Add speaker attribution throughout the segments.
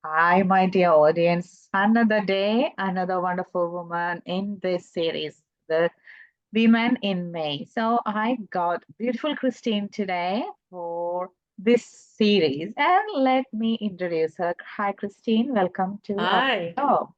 Speaker 1: Hi, my dear audience. Another day, another wonderful woman in this series, the Women in May. So I got beautiful Christine today for this series, and let me introduce her. Hi, Christine. Welcome to our
Speaker 2: Hi.
Speaker 1: show.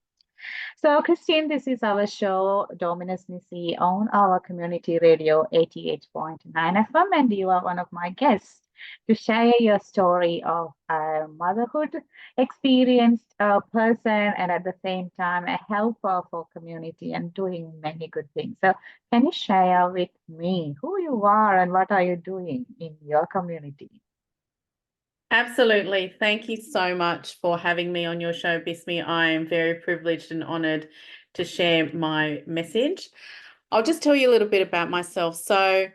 Speaker 1: So, Christine, this is our show, Dominus Nisi, on our community radio 88.9 FM, and you are one of my guests to share your story of a motherhood experienced person and at the same time a helper for community and doing many good things. So, can you share with me who you are and what are you doing in your community?
Speaker 2: Absolutely. Thank you so much for having me on your show, Bismi. I am very privileged and honored to share my message. I'll just tell you a little bit about myself. I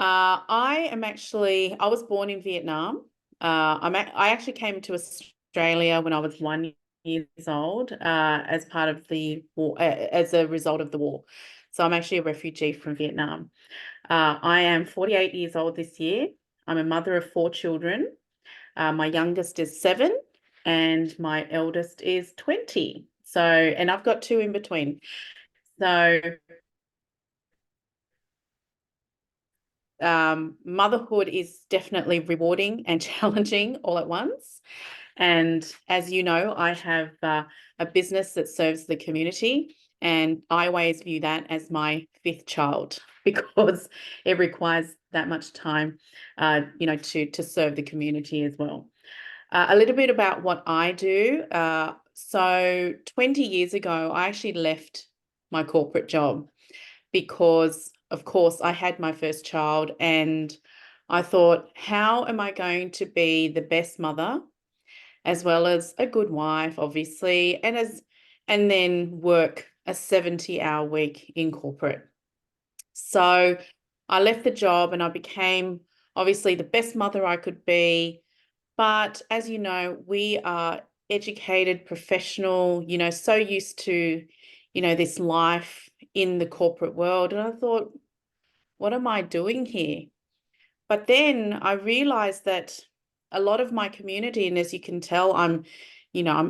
Speaker 2: was born in Vietnam. I actually came to Australia when I was 1 year old as part of the war, as a result of the war. So I'm actually a refugee from Vietnam. I am 48 years old this year. I'm a mother of 4 children. My youngest is 7 and my eldest is 20. And I've got two in between. So, motherhood is definitely rewarding and challenging all at once. And as you know, I have a business that serves the community, and I always view that as my fifth child because it requires that much time, to serve the community as well. A little bit about what I do. So 20 years ago, I actually left my corporate job because, of course, I had my first child and I thought, how am I going to be the best mother as well as a good wife, obviously, and then work a 70-hour week in corporate. So I left the job and I became obviously the best mother I could be. But as you know, we are educated, professional, so used to, this life in the corporate world. And I thought, what am I doing here? But then I realized that a lot of my community, and as you can tell, I'm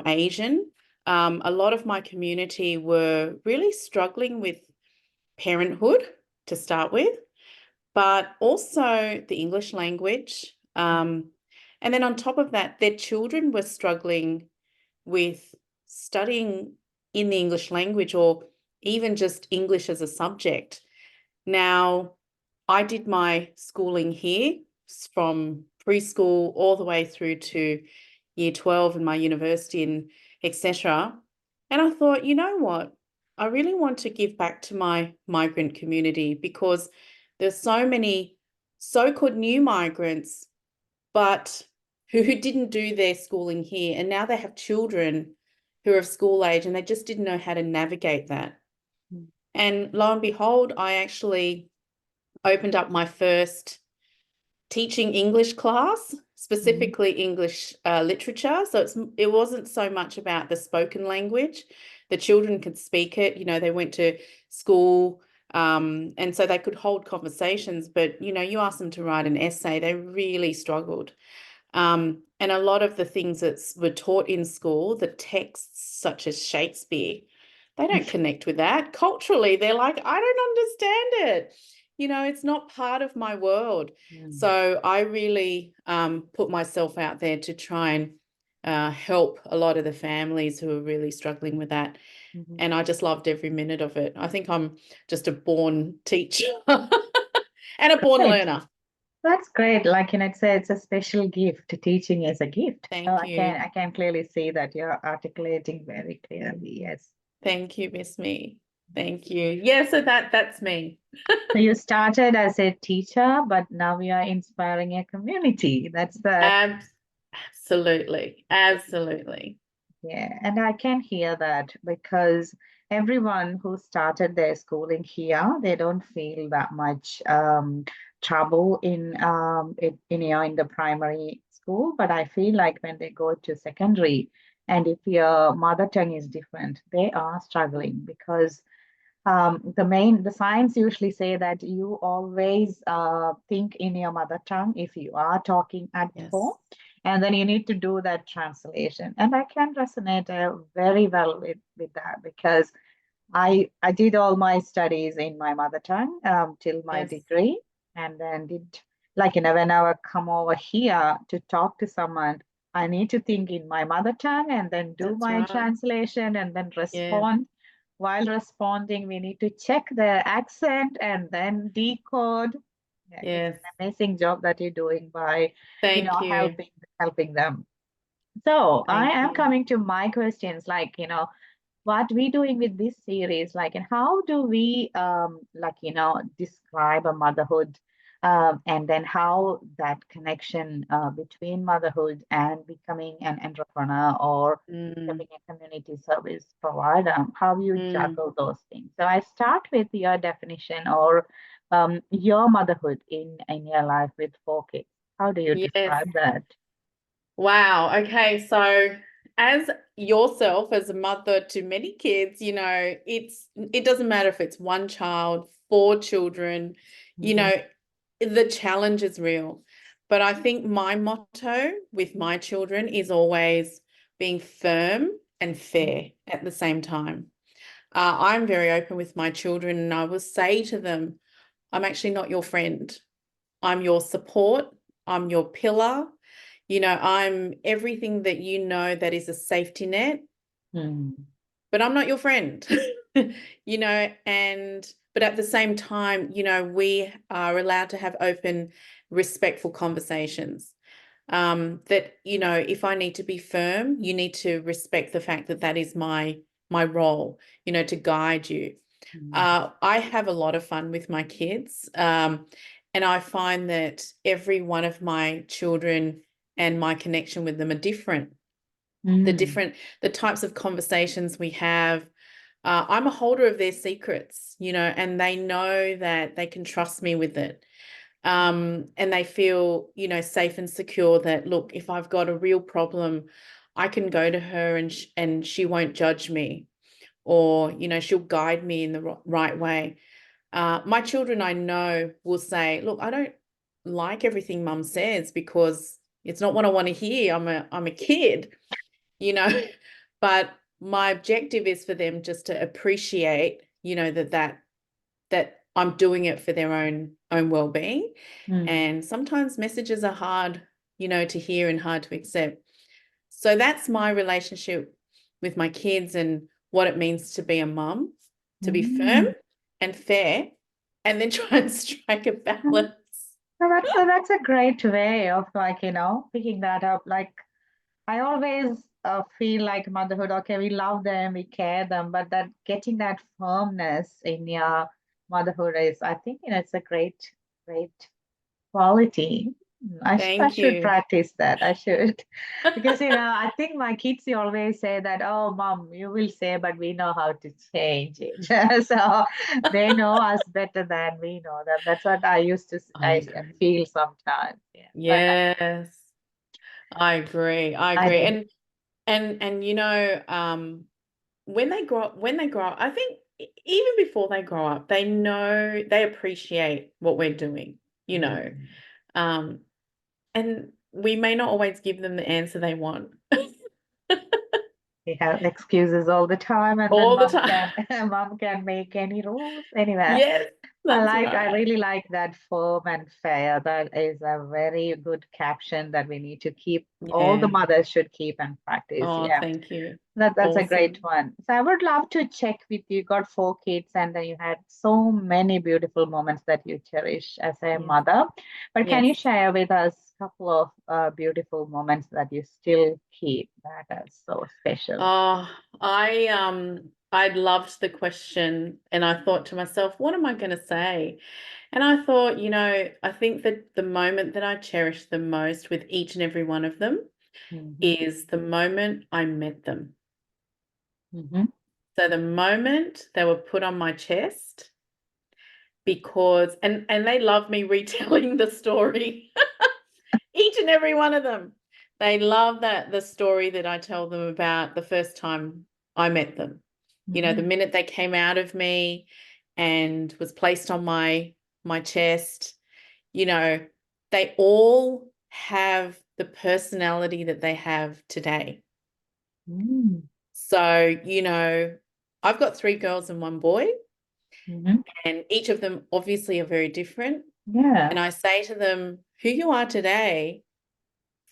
Speaker 2: Asian. A lot of my community were really struggling with parenthood to start with, but also the English language. And then on top of that, their children were struggling with studying in the English language or even just English as a subject. Now, I did my schooling here from preschool all the way through to year 12 in my university and etc. And I thought, you know what? I really want to give back to my migrant community because there's so many so-called new migrants, but who didn't do their schooling here. And now they have children who are of school age and they just didn't know how to navigate that.
Speaker 1: Mm.
Speaker 2: And lo and behold, I actually opened up my first teaching English class,
Speaker 1: Mhm.
Speaker 2: specifically English literature. So it wasn't so much about the spoken language. The children could speak it. They went to school, and so they could hold conversations. But you ask them to write an essay, they really struggled. And a lot of the things that were taught in school, the texts such as Shakespeare, they don't connect with that. Culturally, they're like, I don't understand it. It's not part of my world.
Speaker 1: Mm.
Speaker 2: So I really put myself out there to try and help a lot of the families who are really struggling with that.
Speaker 1: Mhm.
Speaker 2: And I just loved every minute of it. I think I'm just a born teacher and a born
Speaker 1: Great.
Speaker 2: learner.
Speaker 1: That's great. Like, it's a special gift. Teaching is a gift. So
Speaker 2: Thank
Speaker 1: I
Speaker 2: you.
Speaker 1: can clearly see that you're articulating very clearly. Yes.
Speaker 2: Thank you, Miss Me. Thank you. Yeah, so that's me.
Speaker 1: So you started as a teacher, but now you are inspiring a community. That's the
Speaker 2: Absolutely. Absolutely.
Speaker 1: Yeah, and I can hear that because everyone who started their schooling here, they don't feel that much trouble in the primary school. But I feel like when they go to secondary, and if your mother tongue is different, they are struggling because the science usually say that you always think in your mother tongue if you are talking at home.
Speaker 2: Yes.
Speaker 1: and then you need to do that translation. And I can resonate very well with that, because I did all my studies in my mother tongue till my
Speaker 2: Yes,
Speaker 1: degree, and then did, like, when I would come over here to talk to someone, I need to think in my mother tongue and then do
Speaker 2: that's
Speaker 1: my
Speaker 2: right.
Speaker 1: translation and then
Speaker 2: Yes,
Speaker 1: respond. While responding, we need to check the accent and then decode. Yeah, it's
Speaker 2: yes.
Speaker 1: an amazing job that you're doing by,
Speaker 2: Thank you.
Speaker 1: helping them. So I
Speaker 2: Thank
Speaker 1: am
Speaker 2: you.
Speaker 1: coming to my questions, like, what we doing with this series, like, and how do we like, describe a motherhood, and then how that connection between motherhood and becoming an entrepreneur or
Speaker 2: Mm,
Speaker 1: becoming a community service provider, how you
Speaker 2: mm.
Speaker 1: juggle those things. So I start with your definition, or your motherhood in your life with 4 kids. How do you
Speaker 2: Yes.
Speaker 1: describe that?
Speaker 2: Wow. Okay. So as yourself, as a mother to many kids, it doesn't matter if it's one child, 4 children, you
Speaker 1: Mhm.
Speaker 2: know, the challenge is real. But I think my motto with my children is always being firm and fair at the same time. I'm very open with my children, and I will say to them, I'm actually not your friend. I'm your support. I'm your pillar. I'm everything that that is a safety net,
Speaker 1: Mm.
Speaker 2: but I'm not your friend. But at the same time, we are allowed to have open, respectful conversations. That, if I need to be firm, you need to respect the fact that that is my role, to guide you.
Speaker 1: Mm.
Speaker 2: I have a lot of fun with my kids. And I find that every one of my children and my connection with them are different.
Speaker 1: Mm.
Speaker 2: The types of conversations we have. I'm a holder of their secrets, and they know that they can trust me with it. And they feel, safe and secure that, look, if I've got a real problem, I can go to her, and she won't judge me, or, she'll guide me in the right way. My children, I know, will say, look, I don't like everything mum says because it's not what I want to hear. I'm a kid, you know, but my objective is for them just to appreciate, that I'm doing it for their own well-being.
Speaker 1: Mm.
Speaker 2: And sometimes messages are hard, to hear and hard to accept. So that's my relationship with my kids and what it means to be a mum, to be firm
Speaker 1: Mm.
Speaker 2: and fair, and then try and strike a
Speaker 1: Mm.
Speaker 2: balance.
Speaker 1: So that's a great way of, like, picking that up. Like, I always feel like motherhood, okay, we love them, we care them, but that getting that firmness in your motherhood is, I think, it's a great quality. I
Speaker 2: Thank
Speaker 1: should
Speaker 2: you.
Speaker 1: practice that. I should. Because, I think my kids always say that, oh, mom, you will say, but we know how to change it. So they know us better than we know them. That's what
Speaker 2: I
Speaker 1: I
Speaker 2: agree.
Speaker 1: feel sometimes. Yeah. But
Speaker 2: Yes, I agree. I
Speaker 1: I
Speaker 2: agree.
Speaker 1: think,
Speaker 2: And when they grow up, I think even before they grow up, they appreciate what we're doing, you know.
Speaker 1: mm,
Speaker 2: Um, and we may not always give them the answer they want
Speaker 1: we have excuses all the time, and then
Speaker 2: all the
Speaker 1: mom
Speaker 2: time.
Speaker 1: can mom can make any rules anywhere.
Speaker 2: Yes, that's
Speaker 1: I
Speaker 2: right.
Speaker 1: really like that, firm and fair. That is a very good caption that we need to keep, all the
Speaker 2: Yeah.
Speaker 1: mothers should keep and practice.
Speaker 2: Oh,
Speaker 1: Yeah.
Speaker 2: thank you.
Speaker 1: That's a great
Speaker 2: Awesome.
Speaker 1: one. So I would love to check with you. You got 4 kids, and then you had so many beautiful moments that you cherish as a
Speaker 2: Yes.
Speaker 1: mother. But can you
Speaker 2: Yes.
Speaker 1: share with us a couple of beautiful moments that you still keep that are so special?
Speaker 2: Oh, I loved the question, and I thought to myself, what am I going to say? And I thought, I think that the moment that I cherish the most with each and every one of them
Speaker 1: Hmm.
Speaker 2: is the moment I met them.
Speaker 1: Hmm.
Speaker 2: So the moment they were put on my chest, because and they love me retelling the story. Each and every one of them. They love the story that I tell them about the first time I met them. The
Speaker 1: Hmm.
Speaker 2: minute they came out of me and was placed on my chest, you know, they all have the personality that they have today.
Speaker 1: Mm.
Speaker 2: So, I've got 3 girls and 1 boy,
Speaker 1: Mhm.
Speaker 2: and each of them obviously are very different.
Speaker 1: Yeah.
Speaker 2: And I say to them, who you are today,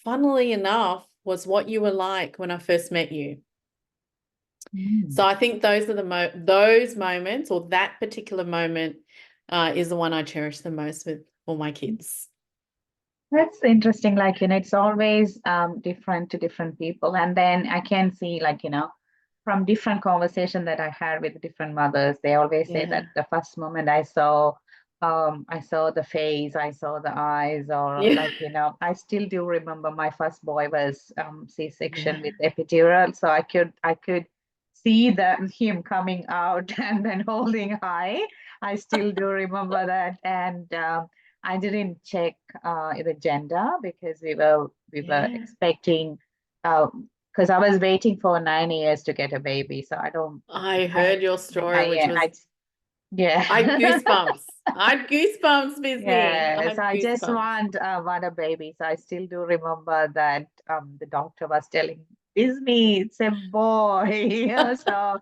Speaker 2: funnily enough, was what you were like when I first met you. So
Speaker 1: Mm.
Speaker 2: I think those are those moments, or that particular moment, is the one I cherish the most with all my kids.
Speaker 1: That's interesting. Like, it's always different to different people. And then I can see, like, from different conversation that I had with different mothers, they always say
Speaker 2: Yeah.
Speaker 1: that the first moment I saw the face, I saw the eyes, or
Speaker 2: Yeah.
Speaker 1: like, I still do remember my first boy was C-section
Speaker 2: Yeah.
Speaker 1: with epidural. So I could see him coming out and then holding high. I still do remember that. And I didn't check the gender because we were
Speaker 2: Yeah.
Speaker 1: expecting because I was waiting for 9 years to get a baby, so I don't.
Speaker 2: I
Speaker 1: I,
Speaker 2: heard your story,
Speaker 1: I
Speaker 2: which
Speaker 1: yeah,
Speaker 2: was,
Speaker 1: yeah.
Speaker 2: I had goosebumps. I had goosebumps, Busy. I
Speaker 1: Yeah,
Speaker 2: had
Speaker 1: so I just
Speaker 2: goosebumps.
Speaker 1: want a baby. So I still do remember that the doctor was telling, "It's me, it's a boy." So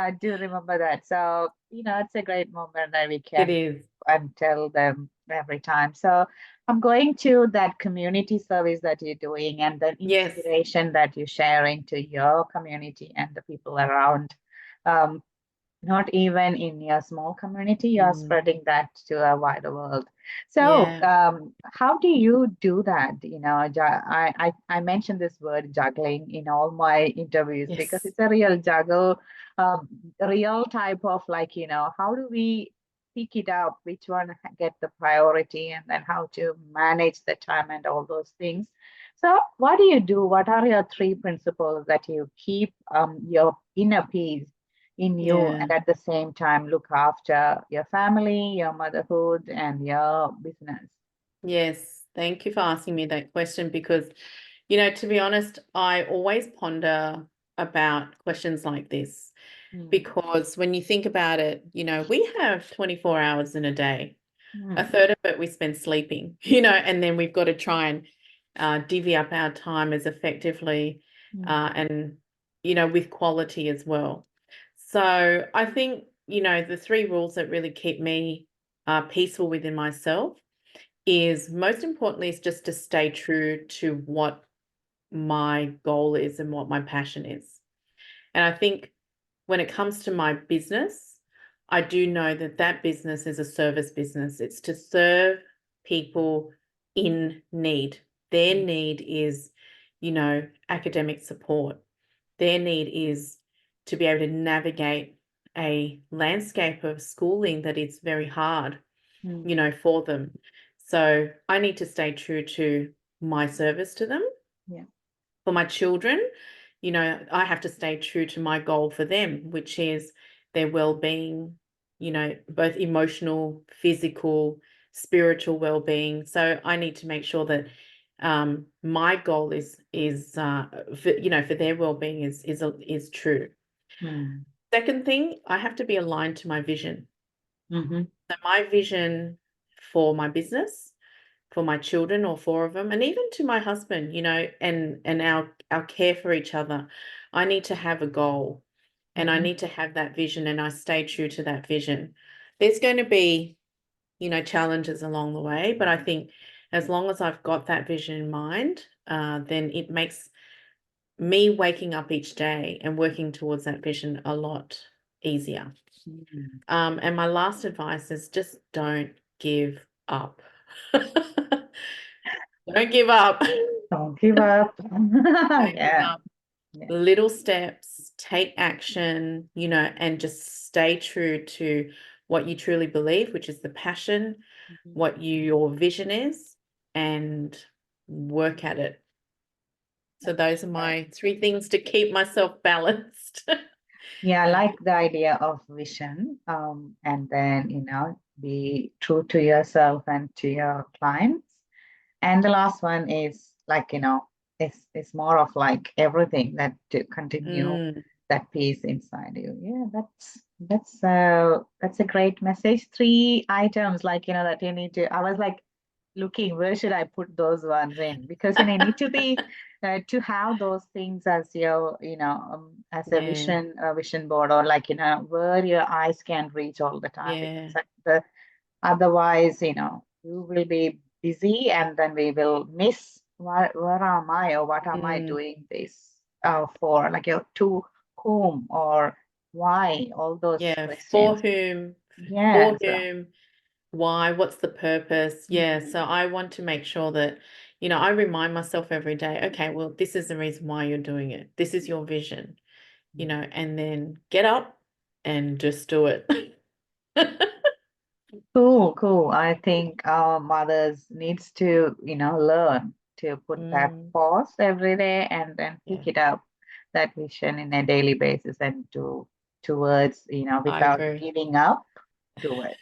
Speaker 1: I do remember that. So it's a great moment that we
Speaker 2: It
Speaker 1: can
Speaker 2: is.
Speaker 1: and tell them every time. So I'm going to that community service that you're doing and the
Speaker 2: Yes.
Speaker 1: inspiration that you're sharing to your community and the people around. Um, Not even in your small community, you're
Speaker 2: Mm.
Speaker 1: spreading that to a wider world. So,
Speaker 2: Yeah.
Speaker 1: how do you do that? I mentioned this word juggling in all my interviews because
Speaker 2: Yes.
Speaker 1: it's a real juggle, um, real type of like, how do we pick it up, which one get the priority, and then how to manage the time and all those things. So, what do you do? What are your 3 principles that you keep your inner peace in you
Speaker 2: Yeah.
Speaker 1: and at the same time look after your family, your motherhood, and your business?
Speaker 2: Yes. Thank you for asking me that question because, to be honest, I always ponder about questions like this
Speaker 1: Mm,
Speaker 2: because when you think about it, we have 24 hours in a day. A
Speaker 1: mm,
Speaker 2: third of it we spend sleeping, and then we've got to try and divvy up our time as effectively
Speaker 1: mm,
Speaker 2: and, with quality as well. So I think, the 3 rules that really keep me peaceful within myself is most importantly is just to stay true to what my goal is and what my passion is. And I think when it comes to my business, I do know that that business is a service business. It's to serve people in need. Their
Speaker 1: mm,
Speaker 2: need is, academic support. Their need is to be able to navigate a landscape of schooling that is very hard,
Speaker 1: mm.
Speaker 2: for them. So I need to stay true to my service to them.
Speaker 1: Yeah.
Speaker 2: For my children, I have to stay true to my goal for them, which is their well-being, both emotional, physical, spiritual well-being. So I need to make sure that my goal for their well-being is true.
Speaker 1: Mm,
Speaker 2: Second thing, I have to be aligned to my vision.
Speaker 1: mm-hmm,
Speaker 2: So my vision for my business, for my children, all 4 of them, and even to my husband, and our care for each other. I need to have a goal and I
Speaker 1: mm-hmm.
Speaker 2: need to have that vision and I stay true to that vision. There's going to be, challenges along the way, but I think as long as I've got that vision in mind, then it makes me waking up each day and working towards that vision a lot easier.
Speaker 1: Mm.
Speaker 2: And my last advice is just don't give up. Don't give up.
Speaker 1: Don't give up.
Speaker 2: Don't give
Speaker 1: Yeah,
Speaker 2: up.
Speaker 1: yeah.
Speaker 2: Little steps, take action, and just stay true to what you truly believe, which is the passion,
Speaker 1: Mhm.
Speaker 2: what your vision is, and work at it. So those are
Speaker 1: Yeah.
Speaker 2: my 3 things to keep myself balanced.
Speaker 1: Yeah, I
Speaker 2: And
Speaker 1: like the idea of vision, and then, be true to yourself and to your clients. And the last one is like, it's more of like everything that to continue
Speaker 2: mm,
Speaker 1: that peace inside you. Yeah, that's a great message. 3 items like, that you need to. I was like looking where should I put those ones in, because you need to be to have those things as your as a
Speaker 2: Yeah,
Speaker 1: vision board, or like where your eyes can reach all the time, because
Speaker 2: yeah.
Speaker 1: otherwise you will be busy, and then we will miss where am I, or what am I
Speaker 2: Mm,
Speaker 1: doing this for, like to whom or why, all those
Speaker 2: yeah. For
Speaker 1: questions.
Speaker 2: whom,
Speaker 1: Yeah,
Speaker 2: for
Speaker 1: so
Speaker 2: whom, why, what's the purpose? Yeah.
Speaker 1: mhm,
Speaker 2: So I want to make sure that, I remind myself every day, okay, well, this is the reason why you're doing it. This is your vision, and then get up and just do it.
Speaker 1: cool, cool. I think our mothers needs to, learn to put that
Speaker 2: Mm,
Speaker 1: pause every day and then
Speaker 2: yeah,
Speaker 1: pick it up, that vision in a daily basis, and do towards,
Speaker 2: I
Speaker 1: without
Speaker 2: agree.
Speaker 1: giving up, do it.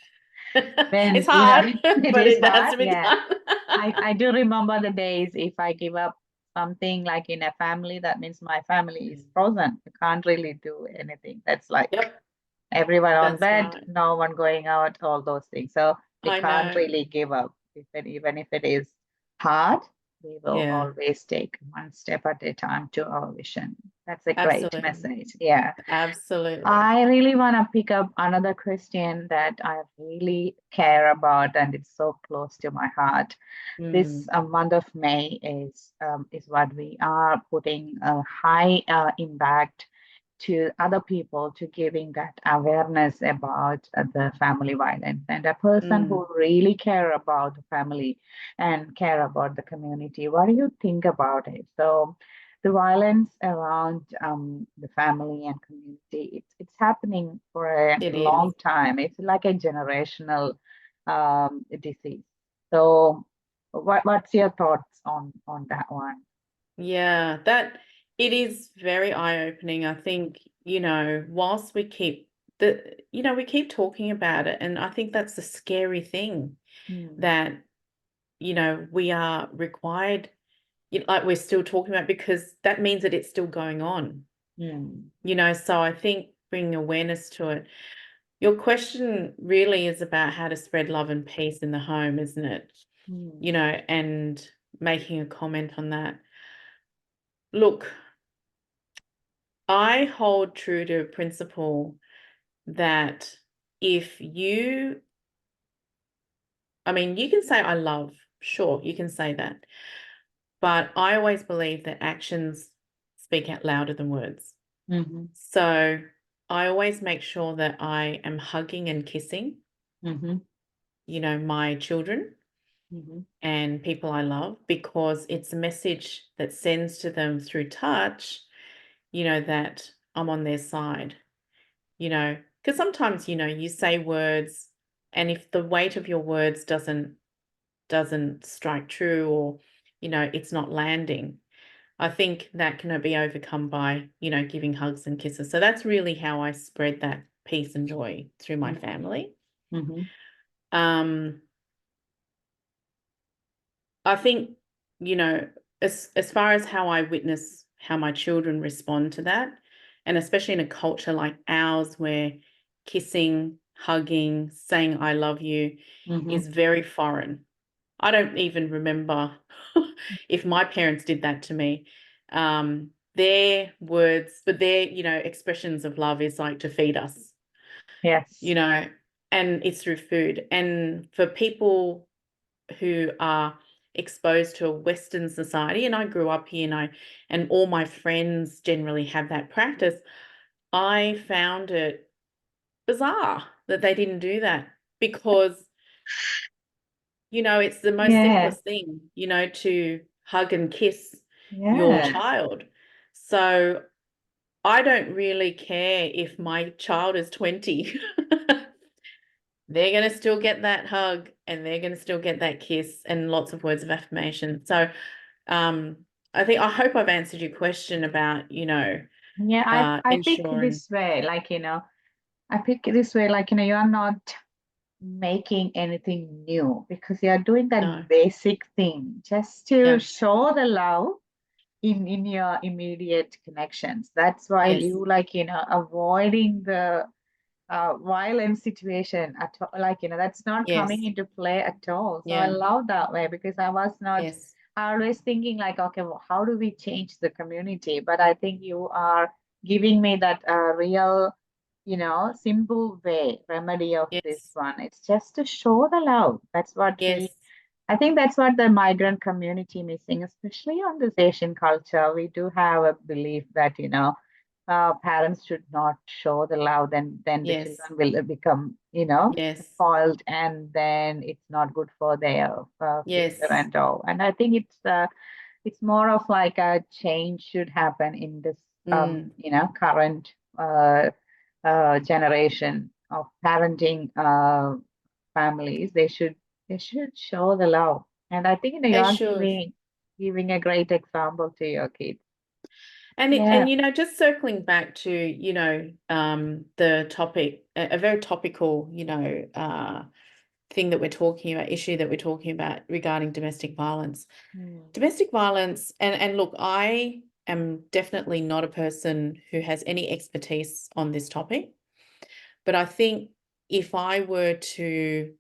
Speaker 2: It's
Speaker 1: Then,
Speaker 2: hard,
Speaker 1: it
Speaker 2: but
Speaker 1: is
Speaker 2: it has
Speaker 1: hard.
Speaker 2: to be
Speaker 1: Yeah.
Speaker 2: done.
Speaker 1: I do remember the days if I give up something like in a family, that means my family is frozen. You can't really do anything. That's like
Speaker 2: Yep,
Speaker 1: everyone on
Speaker 2: that's
Speaker 1: bed,
Speaker 2: right.
Speaker 1: no one going out, all those things. So we
Speaker 2: I
Speaker 1: can't
Speaker 2: know.
Speaker 1: really give up. Even if it is hard, we will
Speaker 2: Yeah,
Speaker 1: always take one step at a time to our vision. That's a great
Speaker 2: absolutely.
Speaker 1: message. Yeah.
Speaker 2: Absolutely.
Speaker 1: I really want to pick up another Christian that I really care about, and it's so close to my heart. This
Speaker 2: Mm,
Speaker 1: month of May is what we are putting a high impact to other people, to giving that awareness about the family violence, and a person
Speaker 2: mm.
Speaker 1: who really care about the family and care about the community. What do you think about it? So the violence around the family and community, it's happening for a
Speaker 2: It is.
Speaker 1: long time. It's like a generational disease. So what's your thoughts on that one?
Speaker 2: Yeah, that it is very eye-opening. I think, whilst we keep talking about it, and I think that's the scary thing
Speaker 1: Mm,
Speaker 2: that, we are required, like we're still talking about, because that means that it's still going on,
Speaker 1: mm,
Speaker 2: so I think bringing awareness to it. Your question really is about how to spread love and peace in the home, isn't it?
Speaker 1: mm,
Speaker 2: And making a comment on that. Look, I hold true to a principle that if you, I mean, you can say I love, sure, you can say that. But I always believe that actions speak out louder than words.
Speaker 1: mm-hmm,
Speaker 2: So I always make sure that I am hugging and kissing,
Speaker 1: mm-hmm,
Speaker 2: my children
Speaker 1: mm-hmm.
Speaker 2: and people I love, because it's a message that sends to them through touch, that I'm on their side, because sometimes, you say words, and if the weight of your words doesn't strike true, or, it's not landing, I think that can be overcome by, giving hugs and kisses. So that's really how I spread that peace and joy through my
Speaker 1: Mm-hmm.
Speaker 2: family.
Speaker 1: Mm-hmm.
Speaker 2: Um, I think, as far as how I witness how my children respond to that, and especially in a culture like ours where kissing, hugging, saying I love you
Speaker 1: Mm-hmm.
Speaker 2: is very foreign. I don't even remember if my parents did that to me. Their words, but their, expressions of love is like to feed us, you
Speaker 1: Yes.
Speaker 2: know, and it's through food. And for people who are exposed to a Western society, and I grew up here, and all my friends generally have that practice, I found it bizarre that they didn't do that, because, it's the most
Speaker 1: Yeah.
Speaker 2: simplest thing, to hug and kiss your
Speaker 1: Yeah.
Speaker 2: child. So I don't really care if my child is 20. They're going to still get that hug, and they're going to still get that kiss and lots of words of affirmation. So um, I hope I've answered your question about,
Speaker 1: Yeah, I pick
Speaker 2: ensuring.
Speaker 1: this way, like, I pick this way, like, you're not making anything new, because you're doing
Speaker 2: No,
Speaker 1: that basic thing just to
Speaker 2: yeah,
Speaker 1: show the love in your immediate connections. That's why
Speaker 2: yes,
Speaker 1: you, like, avoiding the violent situation at all. Like, that's not coming
Speaker 2: Yes.
Speaker 1: into play at all. So I
Speaker 2: Yeah.
Speaker 1: love that way because I was not
Speaker 2: Yes.
Speaker 1: always thinking like, okay, well, how do we change the community? But I think you are giving me that real, simple way, remedy of this
Speaker 2: Yes.
Speaker 1: one. It's just to show the love.
Speaker 2: Yes.
Speaker 1: I think that's what the migrant community missing, especially on this Asian culture. We do have a belief that, parents should not show the love, then the
Speaker 2: Yes.
Speaker 1: children will become,
Speaker 2: Yes.
Speaker 1: spoiled, and then it's not good for their future
Speaker 2: Yes.
Speaker 1: and all. And I think it's more of like a change should happen in this,
Speaker 2: Mm.
Speaker 1: current generation of parenting families. They should show the love, and I think you
Speaker 2: They
Speaker 1: are
Speaker 2: should.
Speaker 1: giving a great example to your kids.
Speaker 2: And
Speaker 1: Yeah.
Speaker 2: just circling back to, the topic, a very topical, thing that we're talking about, issue that we're talking about regarding domestic violence.
Speaker 1: Mm,
Speaker 2: Domestic violence, and look, I am definitely not a person who has any expertise on this topic, but I think if I were to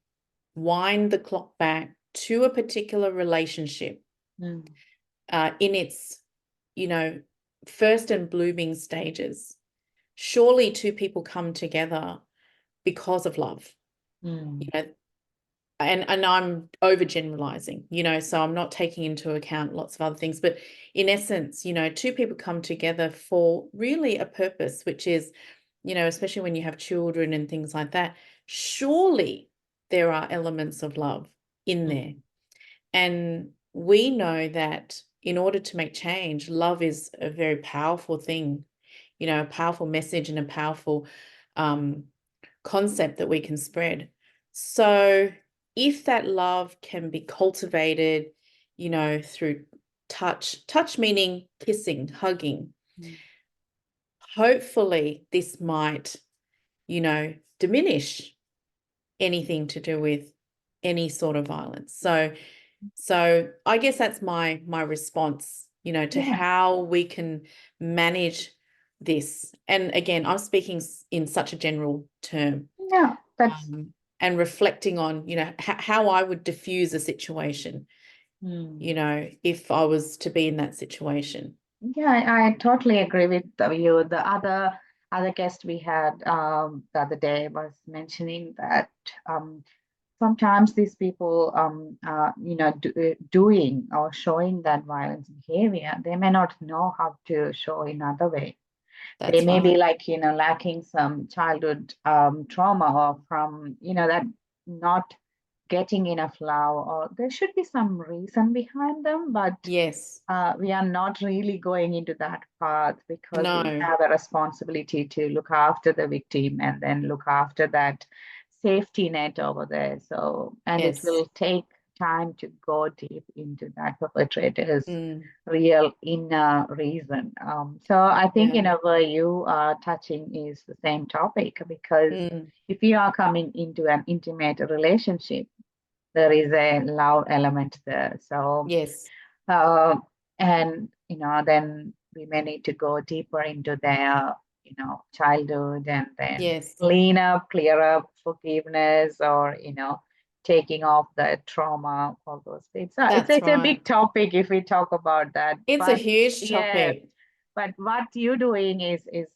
Speaker 2: wind the clock back to a particular relationship,
Speaker 1: mm,
Speaker 2: in its, you know, first and blooming stages, surely two people come together because of love, you
Speaker 1: mm,
Speaker 2: know, and I'm overgeneralizing, so I'm not taking into account lots of other things, but in essence, two people come together for really a purpose, which is, especially when you have children and things like that, surely there are elements of love in there.
Speaker 1: mm,
Speaker 2: And we know that in order to make change, love is a very powerful thing, a powerful message and a powerful um, concept that we can spread. So if that love can be cultivated, through touch meaning kissing, hugging,
Speaker 1: mm.
Speaker 2: hopefully this might, diminish anything to do with any sort of violence. So I guess that's my response, to
Speaker 1: Yeah.
Speaker 2: how we can manage this. And again, I'm speaking in such a general term,
Speaker 1: Yeah. That's.
Speaker 2: and reflecting on, how I would diffuse a situation,
Speaker 1: Mm.
Speaker 2: if I was to be in that situation.
Speaker 1: Yeah, I totally agree with you. The other guest we had the other day was mentioning that sometimes these people doing or showing that violence behavior, they may not know how to show in other way. They
Speaker 2: That's
Speaker 1: may be
Speaker 2: right.
Speaker 1: like, lacking some childhood trauma, or from, that not getting enough love, or there should be some reason behind them, but
Speaker 2: Yes.
Speaker 1: we are not really going into that path because we
Speaker 2: No.
Speaker 1: have a responsibility to look after the victim and then look after that safety net over there. So, and it
Speaker 2: Yes.
Speaker 1: will take time to go deep into that perpetrator's
Speaker 2: Mm,
Speaker 1: real inner reason. So I think,
Speaker 2: yeah.
Speaker 1: where you are touching is the same topic, because
Speaker 2: Mm,
Speaker 1: if you are coming into an intimate relationship, there is a love element there. So
Speaker 2: yes.
Speaker 1: uh, and then we may need to go deeper into their childhood, and then
Speaker 2: Yes.
Speaker 1: clear up forgiveness, or taking off the trauma, all those things. So it's
Speaker 2: That's
Speaker 1: it's a
Speaker 2: right.
Speaker 1: big topic if we talk about that.
Speaker 2: It's a
Speaker 1: But
Speaker 2: huge
Speaker 1: yeah,
Speaker 2: topic.
Speaker 1: but what you're doing is a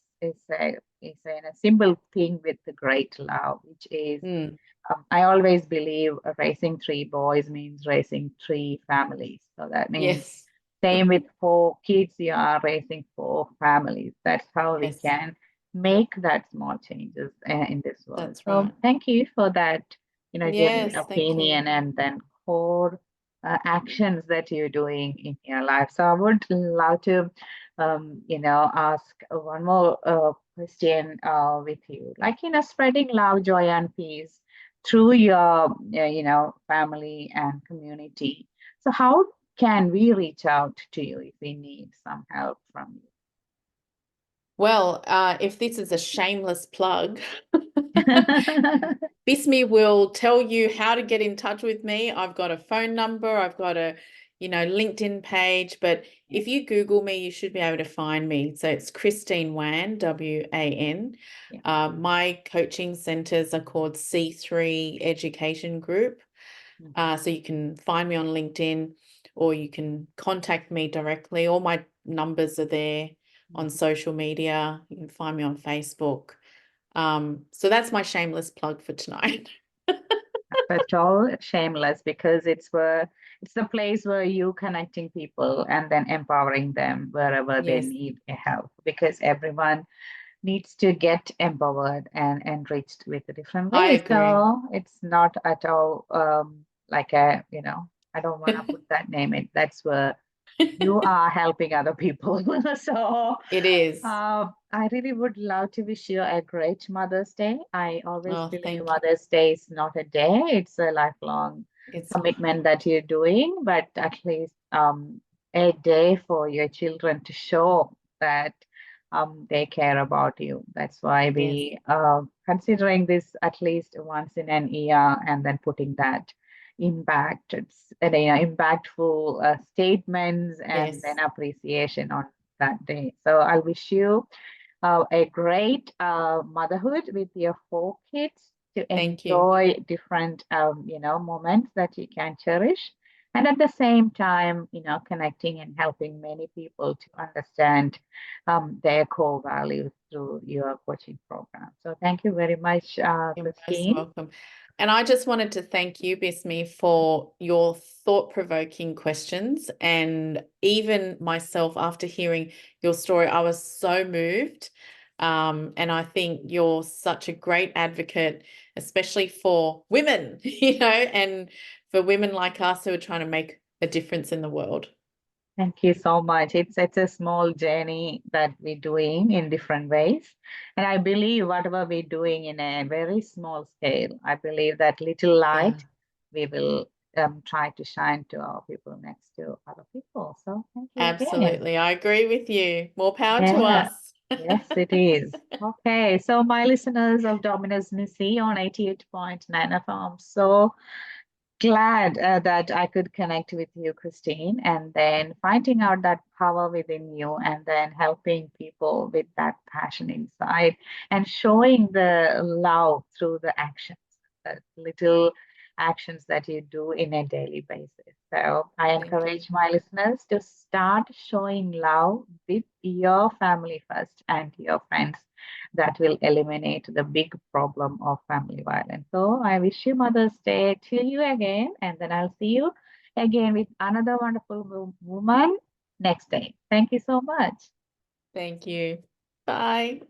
Speaker 1: simple thing with the great love, which is,
Speaker 2: Mm,
Speaker 1: I always believe raising three boys means raising three families. So that means
Speaker 2: yes.
Speaker 1: same with four kids, you are raising four families. That's how we
Speaker 2: Yes.
Speaker 1: can make that small changes in this world.
Speaker 2: That's
Speaker 1: So
Speaker 2: right.
Speaker 1: thank you for that, genuine
Speaker 2: Yes. Thank you.
Speaker 1: opinion, and then core actions that you're doing in your life. So I would love to, ask one more question with you, like, spreading love, joy, and peace through your, family and community. So how can we reach out to you if we need some help from
Speaker 2: Well, if this is a shameless plug,
Speaker 1: you?
Speaker 2: Bismi will tell you how to get in touch with me. I've got a phone number. I've got a LinkedIn page, but if you Google me, you should be able to find me. So it's Christine Wan, WAN.
Speaker 1: Yeah.
Speaker 2: My coaching centers are called C3 Education Group. So you can find me on LinkedIn, or you can contact me directly. All my numbers are there on social media. You can find me on Facebook. So that's my shameless plug for tonight.
Speaker 1: But all shameless, because it's the place where you connecting people and then empowering them wherever they
Speaker 2: Yes,
Speaker 1: need a help, because everyone needs to get empowered and enriched with a different
Speaker 2: I
Speaker 1: ways.
Speaker 2: agree.
Speaker 1: So it's not at all like I don't want to put that name in. That's where you are helping other people. So
Speaker 2: It is.
Speaker 1: I really would love to wish you a great Mother's Day. I always
Speaker 2: Oh,
Speaker 1: believe
Speaker 2: thank you.
Speaker 1: Mother's Day is not a day, it's a lifelong
Speaker 2: It's
Speaker 1: commitment that you're doing, but at least a day for your children to show that they care about you. That's why
Speaker 2: yes,
Speaker 1: we considering this at least once in an year and then putting that impact, impactful statements and then
Speaker 2: yes.
Speaker 1: appreciation on that day. So I wish you a great motherhood with your 4 kids to
Speaker 2: Thank you.
Speaker 1: enjoy different moments that you can cherish, and at the same time connecting and helping many people to understand their core values through your coaching program. So thank you very much,
Speaker 2: You're most
Speaker 1: Christine.
Speaker 2: welcome. And I just wanted to thank you, Bismi, for your thought-provoking questions. And even myself, after hearing your story, I was so moved. And I think you're such a great advocate, especially for women, and for women like us who are trying to make a difference in the world.
Speaker 1: Thank you so much. It's a small journey that we're doing in different ways. And I believe whatever we're doing in a very small scale, I believe that little
Speaker 2: Yeah,
Speaker 1: light we will try to shine to our people next to other people. So thank you again.
Speaker 2: absolutely. I agree with you. More power to
Speaker 1: Yeah,
Speaker 2: us.
Speaker 1: yes, it is. Okay, so my listeners of Dominus Missy on 88.9 FM, I'm so glad that I could connect with you, Christine, and then finding out that power within you and then helping people with that passion inside and showing the love through the actions, the little actions that you do in a daily basis. So I
Speaker 2: Thank you.
Speaker 1: encourage my listeners to start showing love with your family first and your friends. That will eliminate the big problem of family violence. So I wish you Mother's Day to you again, and then I'll see you again with another wonderful woman next day. Thank you so much.
Speaker 2: Thank you. Bye.